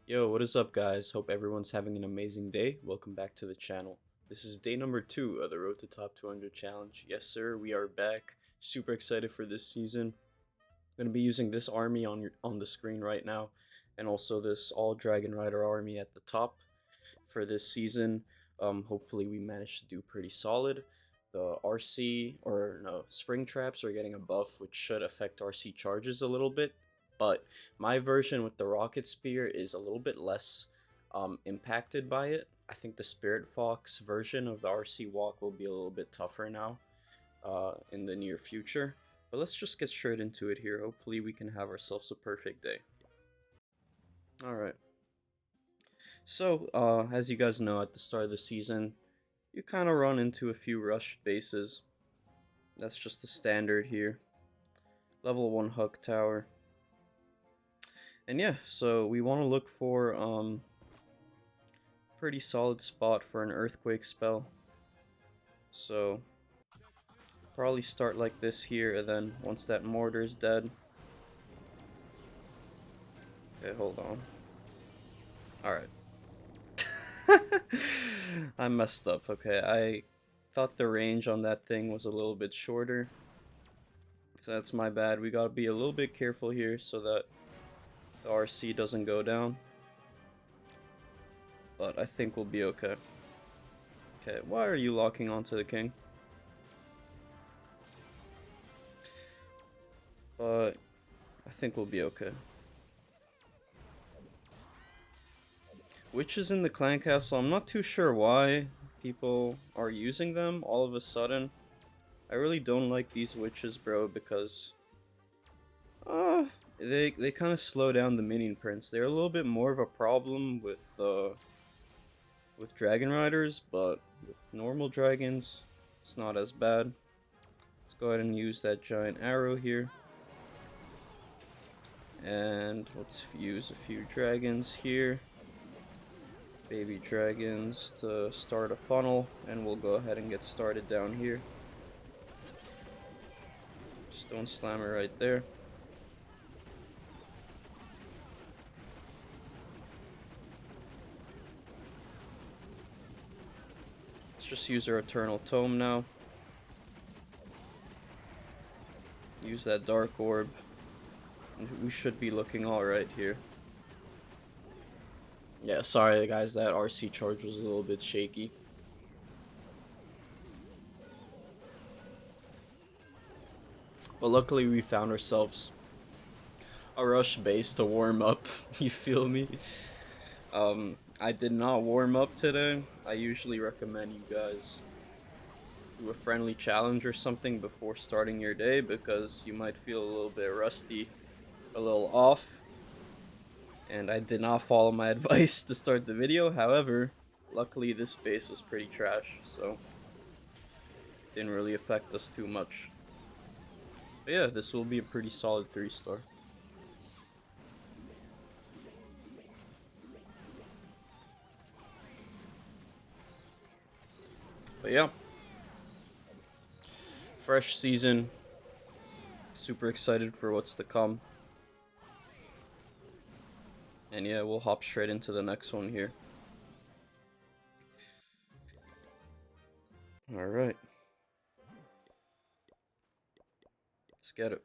Yo, what is up, guys? Hope everyone's having an amazing day. Welcome back to the channel. This is day number 2 of the Road to Top 200 challenge. Yes, sir, we are back. Super excited for this season. I'm going to be using this army on the screen right now, and also this all Dragon Rider army at the top for this season. Hopefully, we manage to do pretty solid. The RC, or no, Spring Traps are getting a buff, which should affect RC charges a little bit. But my version with the Rocket Spear is a little bit less impacted by it. I think the Spirit Fox version of the RC Walk will be a little bit tougher now in the near future. But let's just get straight into it here. Hopefully we can have ourselves a perfect day. Alright. So, as you guys know, at the start of the season, you kind of run into a few rushed bases. That's just the standard here. Level 1 Hug Tower. And yeah, so we want to look for pretty solid spot for an Earthquake spell. So, probably start like this here, and then once that mortar is dead... Okay, hold on. Alright. I messed up, okay. I thought the range on that thing was a little bit shorter. So that's my bad. We gotta be a little bit careful here so that the RC doesn't go down. But I think we'll be okay. Okay, why are you locking onto the king? But I think we'll be okay. Witches in the clan castle, I'm not too sure why people are using them all of a sudden. I really don't like these witches, bro, because they kind of slow down the minion prints. They're a little bit more of a problem with dragon riders, but with normal dragons, it's not as bad. Let's go ahead and use that giant arrow here. And let's use a few dragons here. Baby dragons to start a funnel, and we'll go ahead and get started down here. Stone Slammer right there. Let's just use our Eternal Tome now. Use that Dark Orb. We should be looking alright here. Yeah, sorry guys, that RC charge was a little bit shaky. But luckily we found ourselves a rush base to warm up, you feel me? I did not warm up today. I usually recommend you guys do a friendly challenge or something before starting your day because you might feel a little bit rusty, a little off. And I did not follow my advice to start the video. However, luckily this base was pretty trash, so it didn't really affect us too much. But yeah, this will be a pretty solid 3-star. But yeah, fresh season, super excited for what's to come. And yeah, we'll hop straight into the next one here. Alright. Let's get it.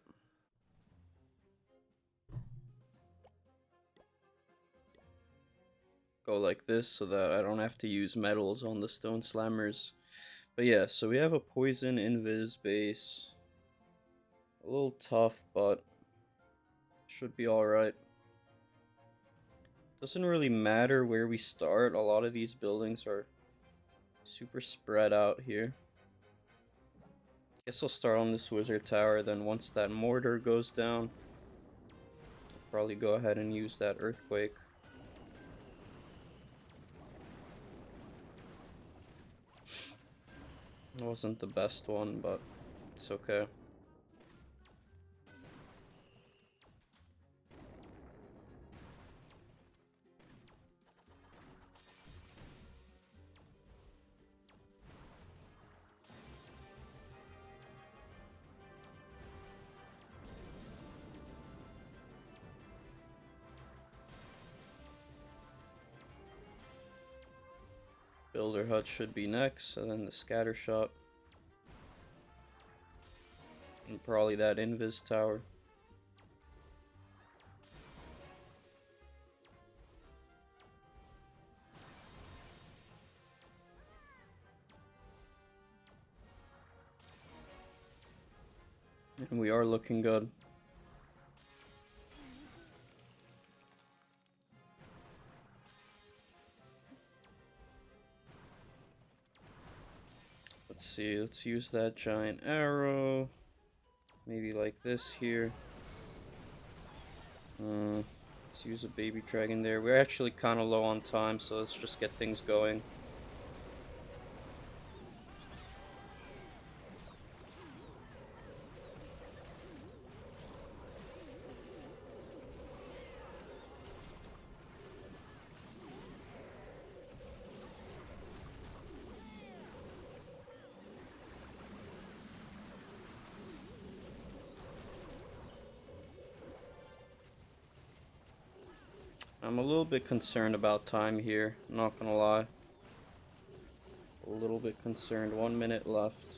Go like this so that I don't have to use metals on the Stone Slammers. But yeah, so we have a Poison Invis base. A little tough, but should be alright. Doesn't really matter where we start. A lot of these buildings are super spread out here. Guess I'll start on this wizard tower, then once that mortar goes down, I'll probably go ahead and use that earthquake. It wasn't the best one, but it's okay. Builder Hut should be next, and then the Scatter Shot. And probably that Invis Tower. And we are looking good. Let's see, let's use that giant arrow. Maybe like this here. Let's use a baby dragon there. We're actually kind of low on time, so let's just get things going. I'm a little bit concerned about time here, I'm not gonna lie. A little bit concerned. 1 minute left.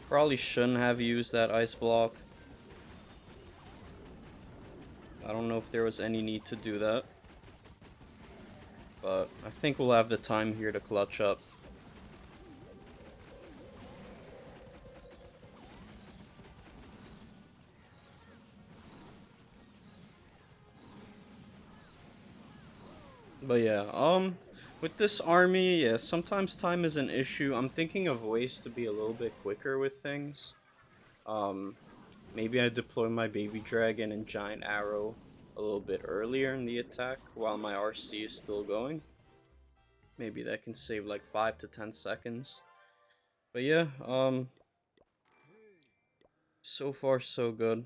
Probably shouldn't have used that ice block. I don't know if there was any need to do that. But I think we'll have the time here to clutch up. But yeah, with this army, yeah, sometimes time is an issue. I'm thinking of ways to be a little bit quicker with things. Maybe I deploy my baby dragon and giant arrow a little bit earlier in the attack while my RC is still going. Maybe that can save like 5 to 10 seconds. But yeah, so far so good.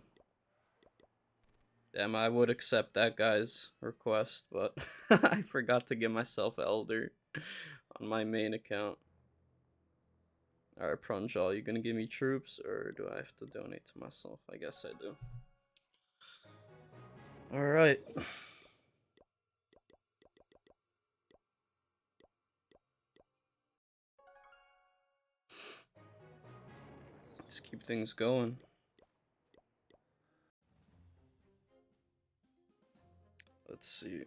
Damn, I would accept that guy's request, but I forgot to give myself Elder on my main account. Alright, Pranjal, you gonna give me troops, or do I have to donate to myself? I guess I do. Alright. Let's keep things going. Let's see.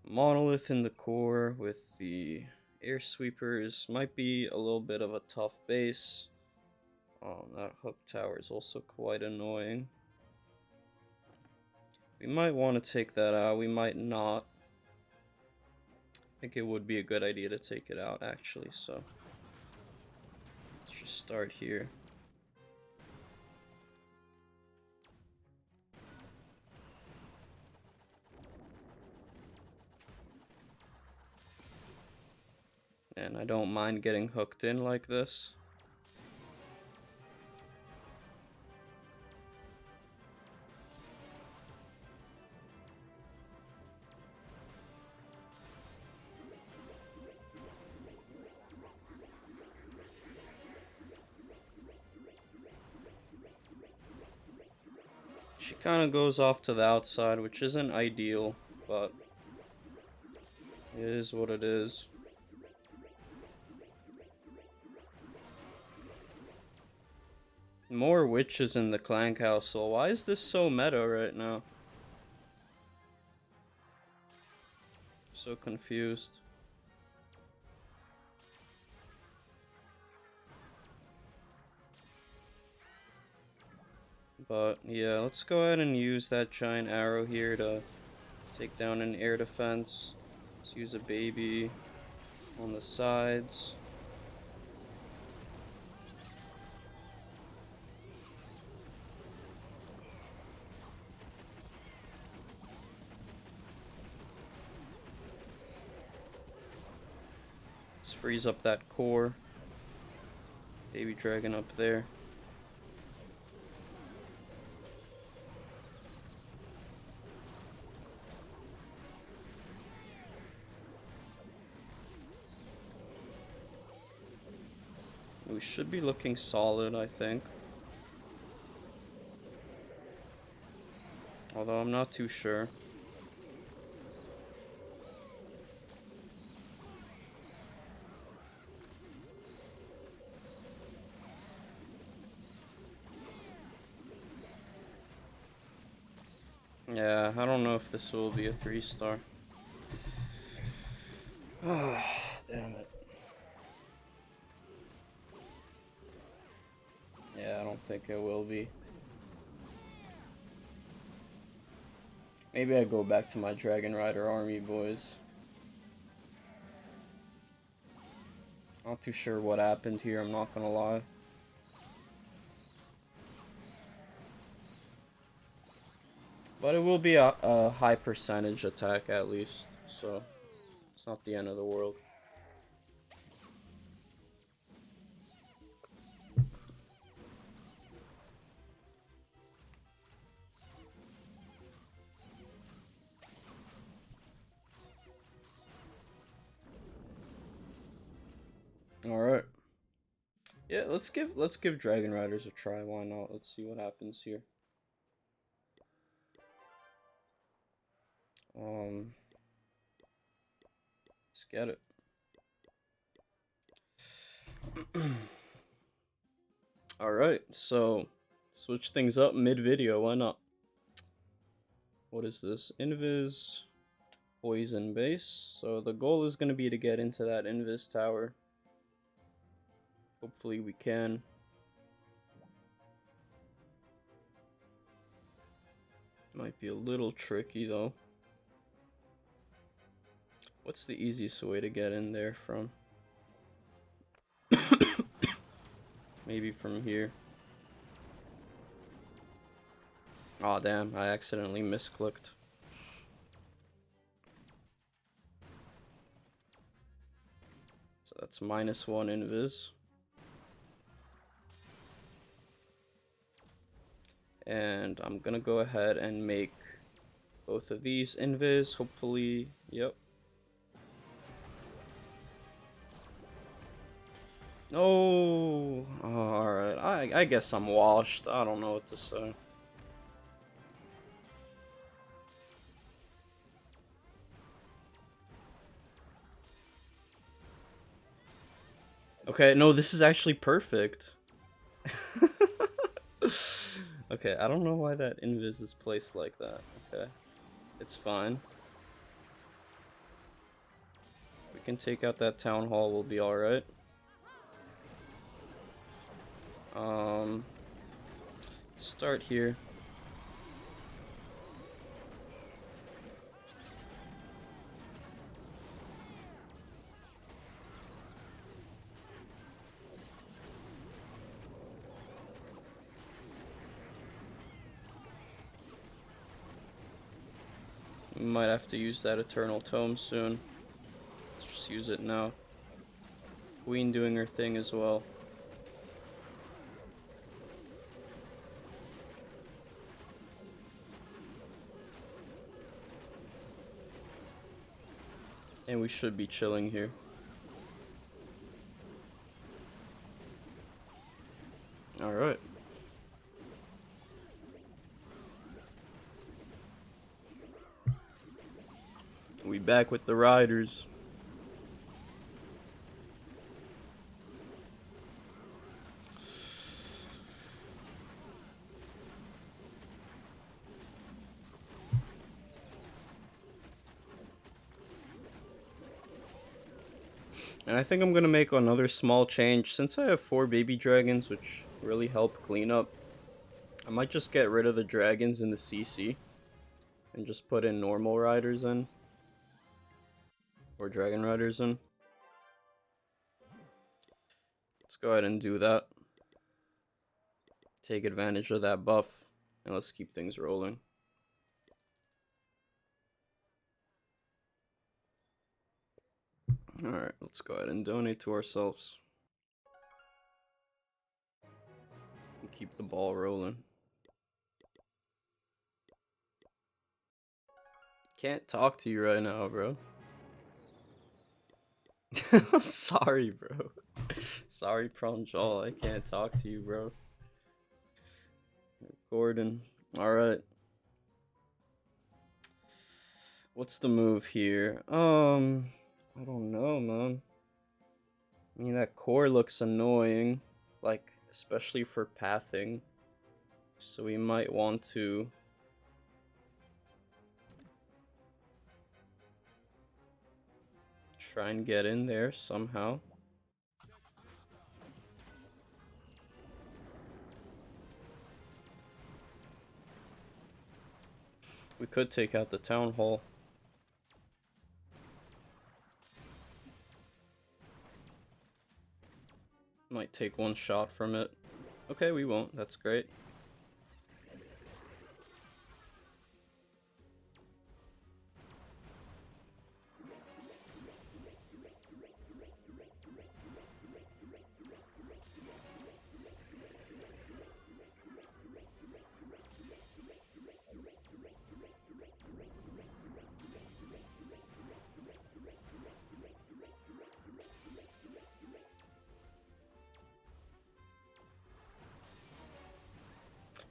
Monolith in the core with the air sweepers might be a little bit of a tough base. That hook tower is also quite annoying. We might want to take that out, we might not. I think it would be a good idea to take it out actually, so let's just start here. And I don't mind getting hooked in like this. She kind of goes off to the outside, which isn't ideal, but it is what it is. More witches in the clan castle. Why is this so meta right now? So confused. But yeah, let's go ahead and use that giant arrow here to take down an air defense. Let's use a baby on the sides. Let's freeze up that core. Baby dragon up there. We should be looking solid, I think. Although I'm not too sure. Yeah, I don't know if this will be a 3-star. Ah, damn it. Yeah, I don't think it will be. Maybe I go back to my Dragon Rider army, boys. Not too sure what happened here, I'm not gonna lie. But it will be a high percentage attack at least, so it's not the end of the world. Alright. Yeah, let's give Dragon Riders a try, why not? Let's see what happens here. Let's get it. Alright, so switch things up mid-video, why not? What is this? Invis poison base. So the goal is going to be to get into that Invis tower. Hopefully we can. Might be a little tricky though. What's the easiest way to get in there from? Maybe from here. Aw, damn, I accidentally misclicked. So that's -1 invis. And I'm gonna go ahead and make both of these invis, hopefully. Yep. No. Oh, alright. I guess I'm washed. I don't know what to say. Okay, no, this is actually perfect. Okay, I don't know why that invis is placed like that. Okay, it's fine. We can take out that town hall, we'll be alright. Start here. We might have to use that Eternal Tome soon. Let's just use it now. Queen doing her thing as well. And we should be chilling here. Alright. We back with the riders. And I think I'm gonna make another small change. Since I have 4 baby dragons, which really help clean up, I might just get rid of the dragons in the CC and just put in normal riders in. Or dragon riders in. Let's go ahead and do that. Take advantage of that buff, and let's keep things rolling. Alright, let's go ahead and donate to ourselves. And keep the ball rolling. Can't talk to you right now, bro. I'm sorry, bro. Sorry, Pranjal. I can't talk to you, bro. Gordon. Alright. What's the move here? I don't know, man. I mean, that core looks annoying. Like, especially for pathing. So we might want to... try and get in there somehow. We could take out the town hall. Might take one shot from it. Okay, we won't. That's great.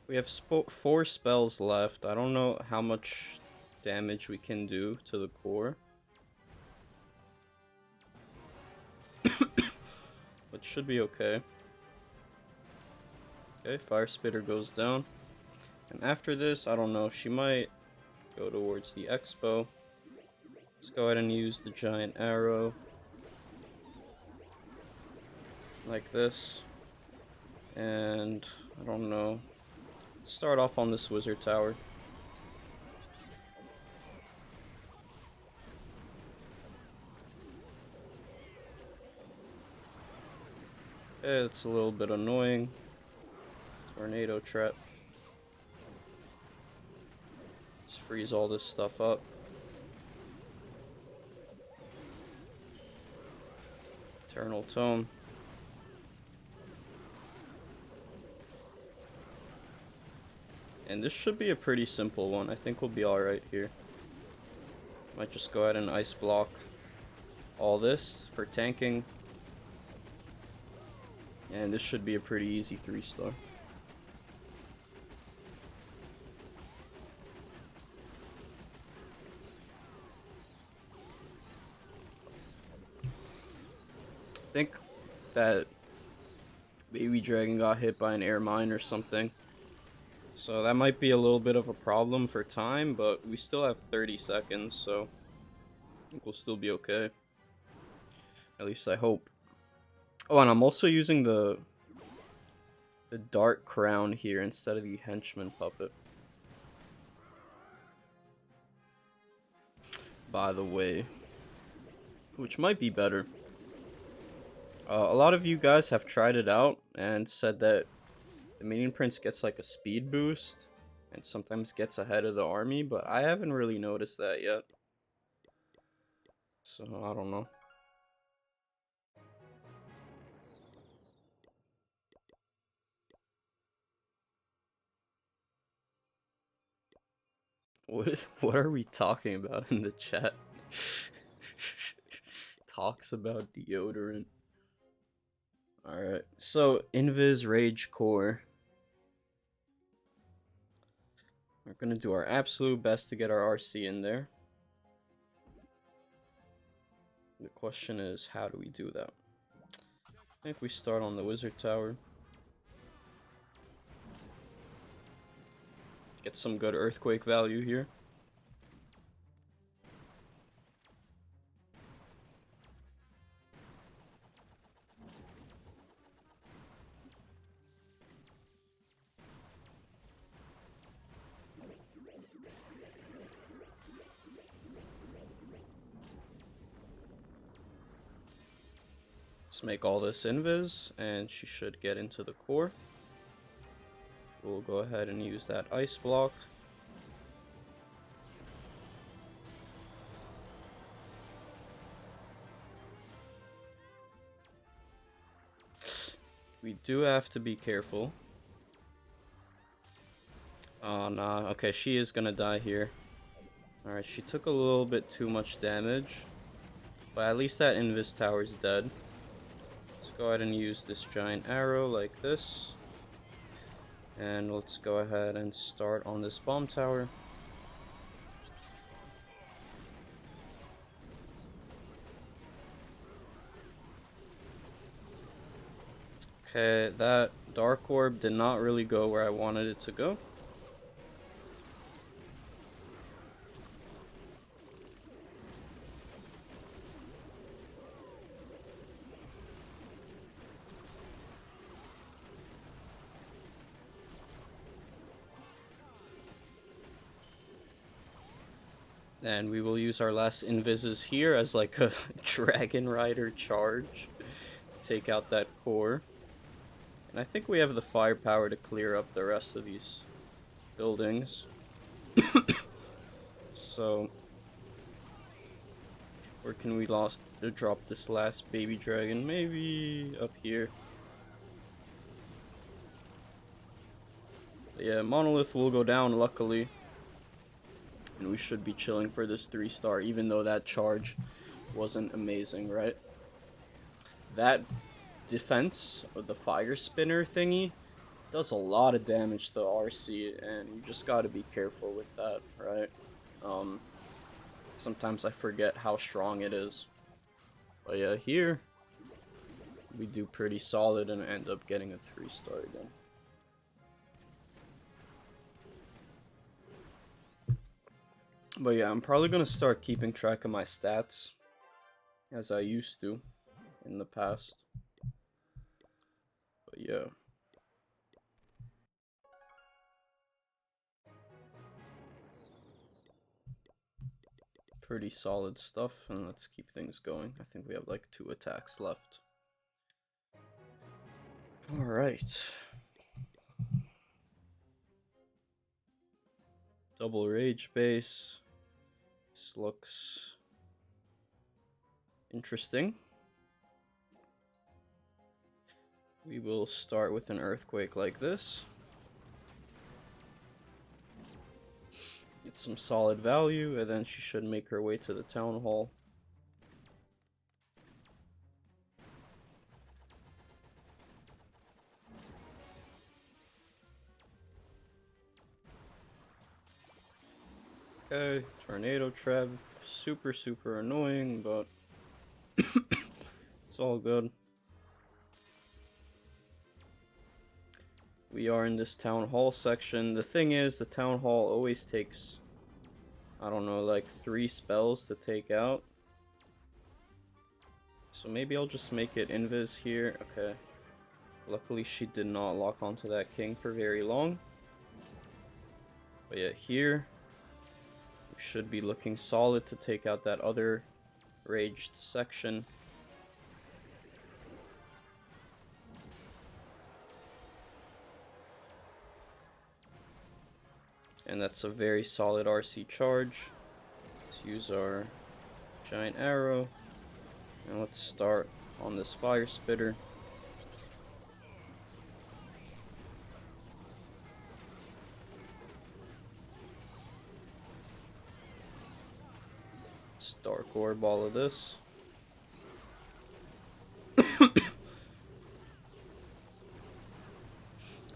We have 4 spells left. I don't know how much damage we can do to the core. But should be okay. Okay, Fire Spitter goes down. And after this, I don't know, she might go towards the Expo. Let's go ahead and use the giant arrow. Like this. And I don't know. Let's start off on this wizard tower. Okay, it's a little bit annoying. Tornado trap. Let's freeze all this stuff up. Eternal Tome. And this should be a pretty simple one. I think we'll be alright here. Might just go ahead and ice block all this for tanking. And this should be a pretty easy 3-star. I think that Baby Dragon got hit by an air mine or something. So that might be a little bit of a problem for time, but we still have 30 seconds, so I think we'll still be okay. At least I hope. Oh, and I'm also using the Dark Crown here instead of the Henchman Puppet. By the way, which might be better. A lot of you guys have tried it out and said that the Minion Prince gets like a speed boost and sometimes gets ahead of the army, but I haven't really noticed that yet. So, I don't know. What are we talking about in the chat? Talks about deodorant. Alright, so Invis Rage Core. We're gonna do our absolute best to get our RC in there. The question is, how do we do that? I think we start on the Wizard Tower. Get some good earthquake value here. Let's make all this invis, and she should get into the core. We'll go ahead and use that ice block. We do have to be careful. Oh, nah. Okay, she is gonna die here. Alright, she took a little bit too much damage. But at least that Invis tower's dead. Let's go ahead and use this giant arrow like this. And let's go ahead and start on this bomb tower. Okay, that Dark Orb did not really go where I wanted it to go. And we will use our last Invises here as like a Dragon Rider charge. Take out that core. And I think we have the firepower to clear up the rest of these buildings. So, where can we drop this last baby dragon? Maybe up here. But yeah, Monolith will go down, luckily. And we should be chilling for this 3-star, even though that charge wasn't amazing, right? That defense, or the fire spinner thingy, does a lot of damage to RC, and you just gotta be careful with that, right? Sometimes I forget how strong it is. But yeah, here, we do pretty solid and end up getting a 3-star again. But yeah, I'm probably gonna start keeping track of my stats as I used to in the past. But yeah. Pretty solid stuff, and let's keep things going. I think we have like 2 attacks left. Alright. Double rage base. This looks interesting. We will start with an earthquake like this. Get some solid value, and then she should make her way to the town hall. Okay, tornado trap, super annoying, but it's all good. We are in this town hall section. The thing is, the town hall always takes, I don't know, like 3 spells to take out. So maybe I'll just make it invis here. Okay. Luckily she did not lock onto that king for very long. But yeah, here we should be looking solid to take out that other raged section. And that's a very solid RC charge. Let's use our giant arrow. And let's start on this fire spitter. Dark orb all of this.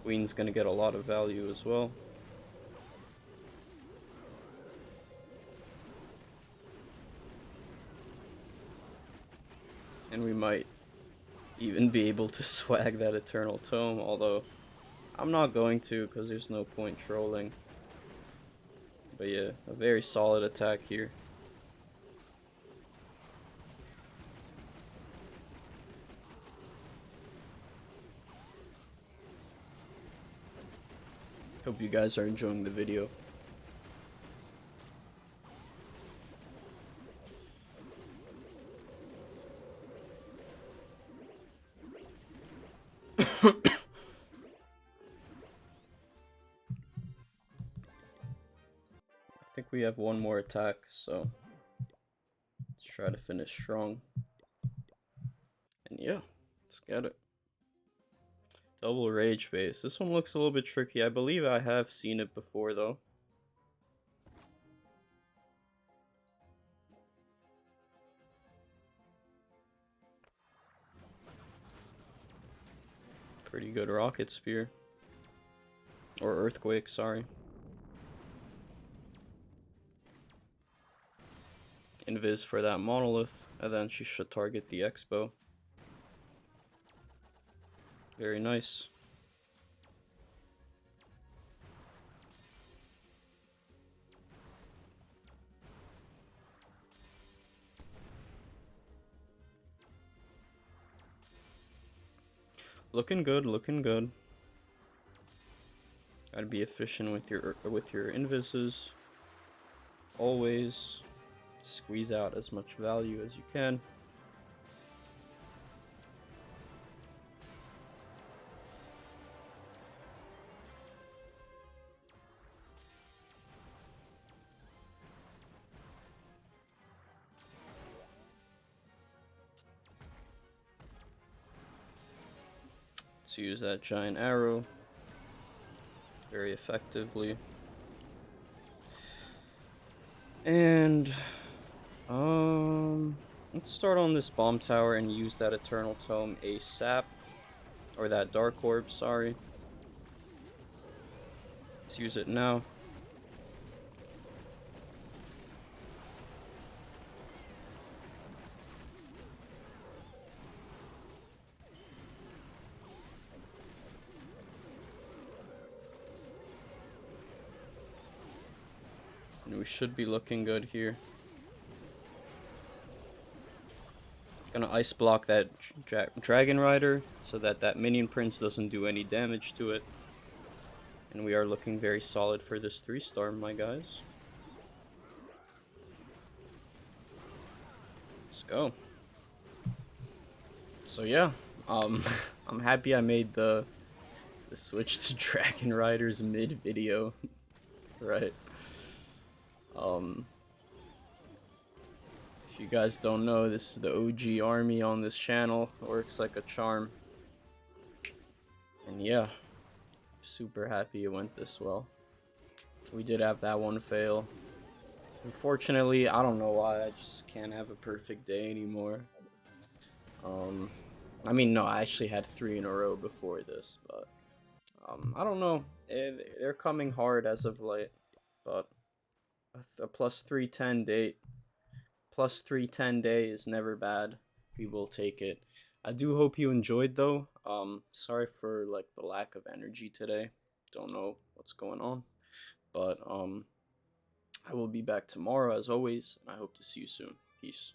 Queen's gonna get a lot of value as well. And we might even be able to swag that Eternal Tome, although I'm not going to because there's no point trolling. But yeah, a very solid attack here. Hope you guys are enjoying the video. I think we have one more attack, so let's try to finish strong. And yeah, let's get it. Double rage base. This one looks a little bit tricky. I believe I have seen it before though. Pretty good rocket spear. Or earthquake, sorry. Invis for that monolith, and then she should target the Expo. Very nice. Looking good, looking good. Gotta be efficient with your invises. Always squeeze out as much value as you can. Let's use that giant arrow very effectively. And let's start on this bomb tower and use that Eternal Tome ASAP. Or that Dark Orb, sorry. Let's use it now. And we should be looking good here. Gonna ice block that Dragon Rider so that that Minion Prince doesn't do any damage to it. And we are looking very solid for this 3-star, my guys. Let's go. So yeah, I'm happy I made the switch to Dragon Riders mid-video. Right. If you guys don't know, this is the OG army on this channel. It works like a charm. And yeah, super happy it went this well. We did have that one fail. Unfortunately, I don't know why, I just can't have a perfect day anymore. I mean, no, I actually had 3 in a row before this, but I don't know. They're coming hard as of late, but a plus 310 day is never bad. We will take it. I do hope you enjoyed though. Sorry for like the lack of energy today. Don't know what's going on, but I will be back tomorrow as always, and I hope to see you soon. Peace.